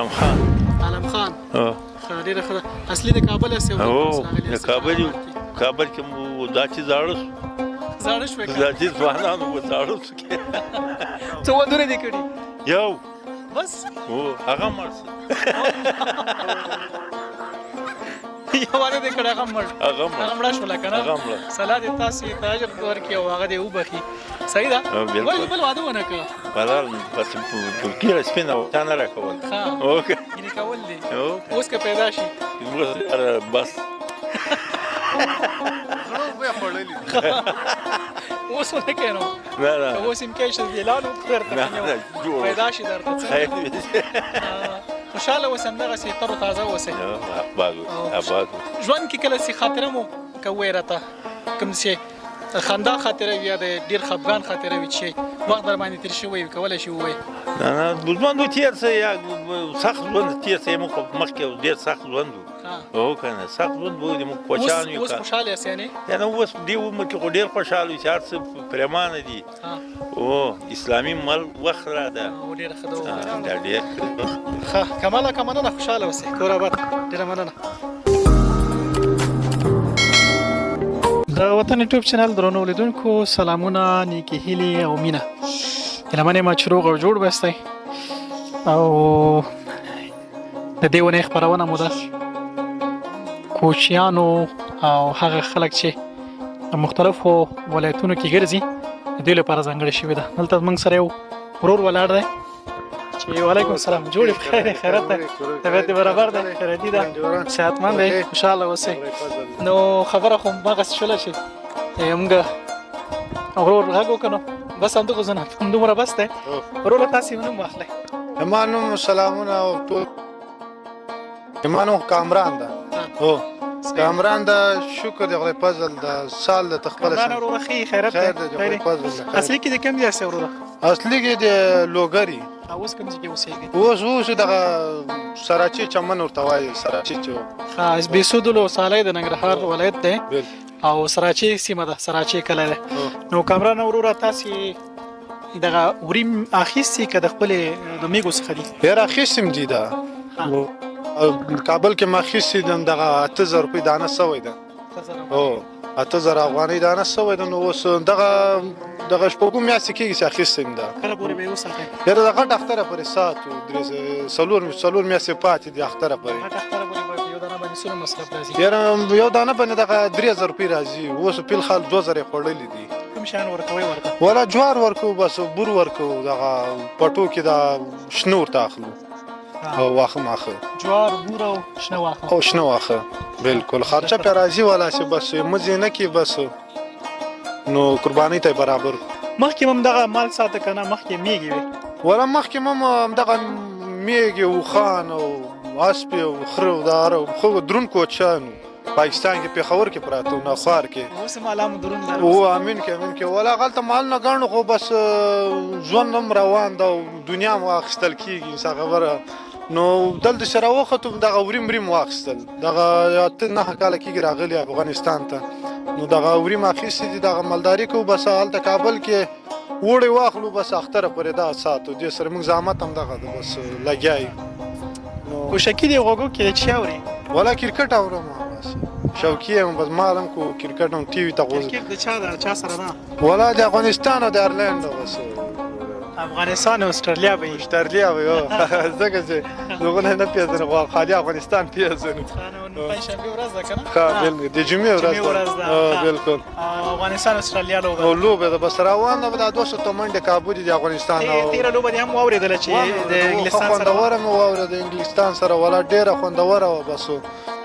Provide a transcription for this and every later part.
عالم خان. عالم خان. ډېره ښه ده. اصلي د کابل یاست؟ د کابل کې مو دا چې زاړه شو. زاړه شوې که؟ دا چې ځوانان وو زاړه شو کې. څه ودونه دې کړي؟ یو. بس؟ هغه مړ شو. یو واده دې کړی هغه مړ مړه شوله که نه؟ سلا دې تاسې ته اجر ورکړي او هغه دې وبخي. صحیح ده؟ ولې بل واده ونه کړه؟ بلال بس ګیره سپینه چا نه راکول. یعنې کول دي اوس که پیدا شي بس اوس ونه کوې نو اوس امکان شته اعلان وکړو درته پیدا شي درته څه خوشحاله اوسئ همدغسې تر و تازه اوسئ. ژوند کې کله چې خاطره مو کوئ راته کوم چې خندا خاطره وي یا د ډېر خفګان خاطره وي چې وخت در باندې تېر شوی وي کولی شي ووایي؟ ژوند و تېر څه یا سخت ژوند تېر څه موږ مخکې ډېر سخت ژوند و هو که نه سخت ژوند به و موږ خوشحال یو. اوس خوشحاله یاست یعنې؟ یعنې اوس دې عمر کې خو ډېر خوشحاله یو چې هر څه پرېمانه دي. اسلامي وخت را ده. ډېره ښه ده. دا ډېر ښه کماله که مننه خوشحاله اوسئ. کور آباد. ډېره مننه. د وطن یوټیوب چینل درنو لیدونکو سلامونه، نیکې هیلې او مینه. هیله من یم چې روغ او جوړ به یاستئ او د دې ونې خپرونه مو ده کوچیانو او هغه خلک چې د مختلفو ولایتونو کې ګرځي د دوی لپاره ځانګړې شوې ده. دلته زموږ سره یو ورور ولاړ دی چې وعلیکم السلام. جوړ یې بخیر دی، خیرات دی، طبیعت دې برابر دی، خیراتي ده، صحتمند دی، خوشحاله اوسئ. نو خبره خو همغسې شوله چې موږ ورور غږ وکړو نو بس همدومره بس دی. وروره تاسې نوم واخلئ. زما نوم سلامونه او ټول زما نوم کامران ده. هو کامران ده. شکر د خدای فضل د سال د تخپله کامران وروره ښه خیرات دی. اصلي کې د کوم ځای یاستئ وروره؟ اصلي کې د لوګري. اوس کوم ځای کې اوسېږئ؟ اوس دغه سراچی چمن ورته وایي. سراچی چې بیسودلو سالی د ننګرهار ولایت دی او سراچی سیمه ده، سراچی کلی دی. نو کامران وروره تاسې دغه وریم اخیستي که د خپلې د میږو څخه دي؟ ډېر اخیستي م دي. ده کابل کې ما اخیستي دم دغه 8000 روپۍ دانه سوی ده. 8000 افغانۍ دانه سوی ده. نو اوس دغه شپږم میاشتې کېږي چې اخیستی م ده. کله پورې به یې وساتئ؟ یاره د غټ اختره پورې ساتو. څلور میاشتې پاتې دي اختره پورې. غټ اختره پورې یو دانه باندې څومره مصرف راځي؟ یاره یو دانه باندې دغه 3000 روپۍ راځي. اوس فی الحال 2000 یې خوړلي دي. کوم شیان ورکوئ ورته؟ ولا جوار ورکو، بس بور ورکو، دغه پټو کې د شنه ورته اخلو او واښه ماښه. جوار، بور او شنه واښه. او شنه واښه بالکل خرچه پرې راځي والا چې بس مزې نه کړي بس نو قربانۍ ته برابر. مخکې هم دغه مال ساته که نه؟ مخکې میږې وې؟ ولا مخکې هم دغه میږې اوښان او اسپې او خره او دا خو درون کوچیان پاکستان کې پېښور کې پراته وو، نخوار کې. اوس هم حالا هم درون لري؟ امین کې ولا هغلته مالونه ګڼو خو بس ژوند هم روان ده او دنیا هم واخیستل کېږي څه خبره. نو دلته چې راوختو دغه وریم واخیستل. دغه 8-9 کاله کېږي راغلي افغانستان ته. نو دغه وریم اخیستي دي، دغه مالداري کوو بس هلته کابل کې وړې واخلو بس اختره پورې دا ساتو. دې سره موږ زحمت هم دغه ده بس لګیا یو. کوشکي دې غوږو کې د چی اورې؟ ولا کرکټ اورم بس شوقي یم بس مال هم کو کرکټ هم ټي وي ته غوږ. کرکټ د چا سره ده؟ ولا د افغانستان او د ایرلند بس. افغانستان او استرالیا به وي؟ استرالیا به وي ځکه چې دغونه نه پیژنو خالي افغانستان پیژنو. پنجشنبه ورځ ده که نه؟ ښه بالکل د جمعې ورځ ده. بالکل افغانستان او استرالیا لوبه او لوبه ده بس روان ده. دا 200 منډې کابو دي د افغانستان. تېره لوبه دې هم واورېدله چې د انګلستان سره؟ خوندوره مې واورېده د انګلستان سره. ولا ډېره خوندوره وه بس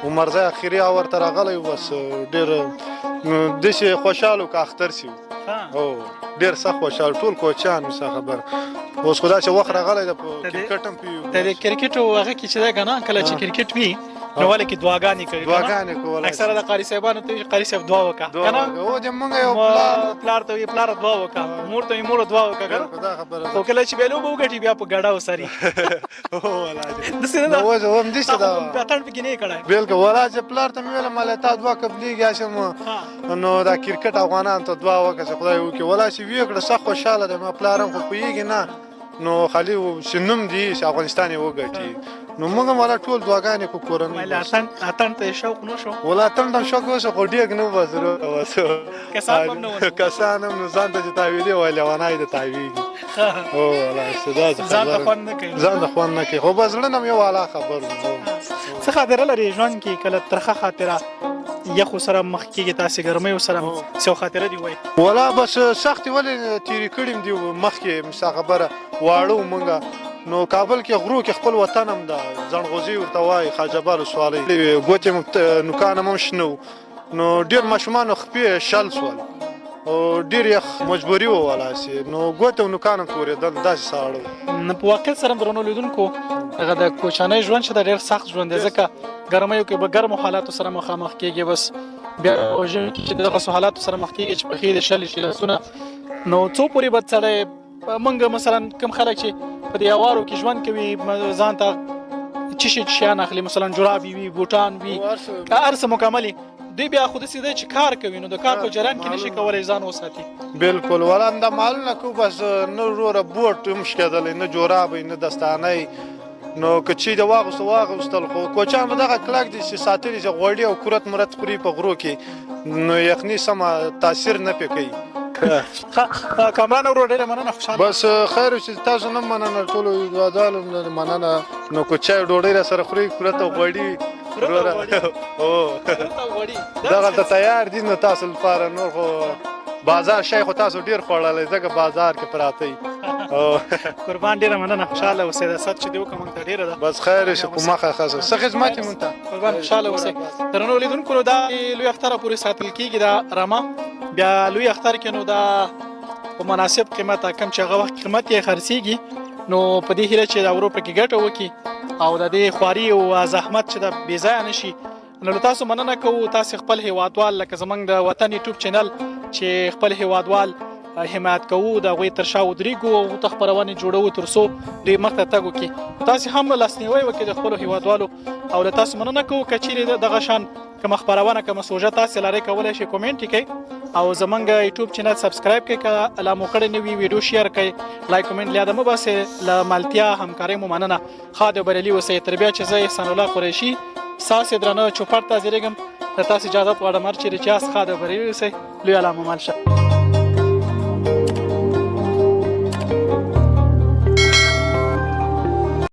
عمرزی اخري اور ته راغلی بس ډېر داسې خوشحال و که اختر سي او ډېر سخت خوشحال ټول کوچیان څه خبر. اوس خو دا چې وخت راغلی ده په کرکټ هم د کرکټ هغه کې چې دی که نه کله چې کرکټ وي نو ولې کې دعاګانې کوي؟ دعاګانې کولی اکثره د قاري صاحبانو ته وي قاري صاحب دعا وکړه که نه؟ او د مونږ یو پلار ته وي پلاره دعا وکړه، مور ته وي موره دعا وکړه که نه؟ خو کله چې بیا لوبه وګټي بیا په ګډه وسري. داسې نه ده؟ همداسې ده. اتڼ پکې نه یې کړی؟ بالکل ولا چې پلار ته مې ویله ماله تا دعا قبلېږي هاشم نو دا کرکټ افغانانو ته دعا وکړه چې خدای وکړي. ولا چې ویې کړه سخت خوشحاله دی. ما پلار هم خو پوهېږي نه نو خالي شنم دي چې افغانستان یې وګټي نو موږ هم ولا ټول دعاګانې کو کورنۍ مله اتن ته شوق نو شو ولا اتن د شوق وسه خو ډېر نه وسره کسان هم نه کسان هم نو ځان ته تاویدي ولا ونای د تاویږي او ولا صدا ځان ته خوان نه کوي ځان ته خوان نه کوي خو بس لړنم یو والا خبر څه خاطر لري ژوند کې کله ترخه خاطره یخو سره مخ کېږي تاسې ګرمۍ سره څو خاطره دی وای ولا بس سختي ولې تیری کړم دی مخ کې مسا خبره واړو مونږه نو کابل کې غرو کې خپل وطن هم ده ځنغوزي ورته وای خاجبار سوالي ګوتې نوکان هم شنو نو ډیر ماشومان خپې شل سوال او ډیر یخ مجبوري و ولا سي نو ګوتې نوکان پورې داسې ساړو نه په واقع سره درنو لیدونکو هغه د کوچنۍ ژوند چې د ډیر سخت ژوند دی ځکه ګرمۍ کې به ګرمو حالاتو سره مخامخ کېږي بس بیا چې دغه حالاتو سره مخ کېږي چې پخې د شل شي لاسونه نو څو پورې بد سړی منګه مثلا کم خلک چې په دې اوارو کې ژوند کوي ځان ته چی شیان اخلي مثلا جرابي وي بوټان وي ارسه مکملي دوی بیا خود سي چې کار کوي نو د کار په جریان کې نشي کولای ځان وساتي بالکل ولاندا مال نه کو بس نو روره بوټ مشکل نه جراب نه دستانه نو کچې د واغستل خو کوچان به دغه کلاک دي چې ساتري چې غوړی او کورت مرت خوري په غرو کې نو یخني سم تاثیر نه پکې کامران ورو ډېر مننه خوشاله بس خیر چې تاسو نه مننه ټول ودال مننه نو کوچای ډوډۍ را سره خوري کورت او غوړی او دغه ته تیار دي نو تاسو لپاره نور خو بازار شیخ تاسو ډیر خوړلې ځکه بازار کې پراته قربان ډیره مننه خوشاله اوسئ د سات چې دی وکم ته ډیره ده بس خیر شي په مخه خاصه څه خدمت مونته قربان خوشاله اوسئ درنو لیدونکو دا لوی اختر پورې ساتل کیږي دا رما بیا لوی اختر کې نو دا په مناسب قیمت کم چې هغه وخت قیمت یې خرڅيږي نو په دې هیله چې دا اروپا کې ګټه وکي او د دې خواري او زحمت چې د بې ځای نشي نو تاسو مننه کوو تاسو خپل هیوادوال لکه زمنګ د وطن یوټیوب چینل چې خپل هیوادوال حمایت کوو د غوي تر شاو دريګو او تخبرونه جوړو ترسو د مخته تاګو کې تاسو هم لاسنیوي وکړئ د خپل هیوادوالو او تاسو مننه کوو کچېره دغه شان کوم خبرونه کوم سوجا تاسو لاره کولای شي کومنټ کړئ او زمنګ یوټیوب چینل سبسکرایب کړئ الا مو کړئ نوی ویډیو شیر کړئ لایک کومنټ لیاده مو باسه ل مالتیا همکاري مو مننه خاطر بریلی وسه تربیه چې زه احسان الله قریشي ساس درنه چوپړتا زیرګم تاسو اجازه غواړم چې چاس خاطر بریلی وسه لوی علامه مالشه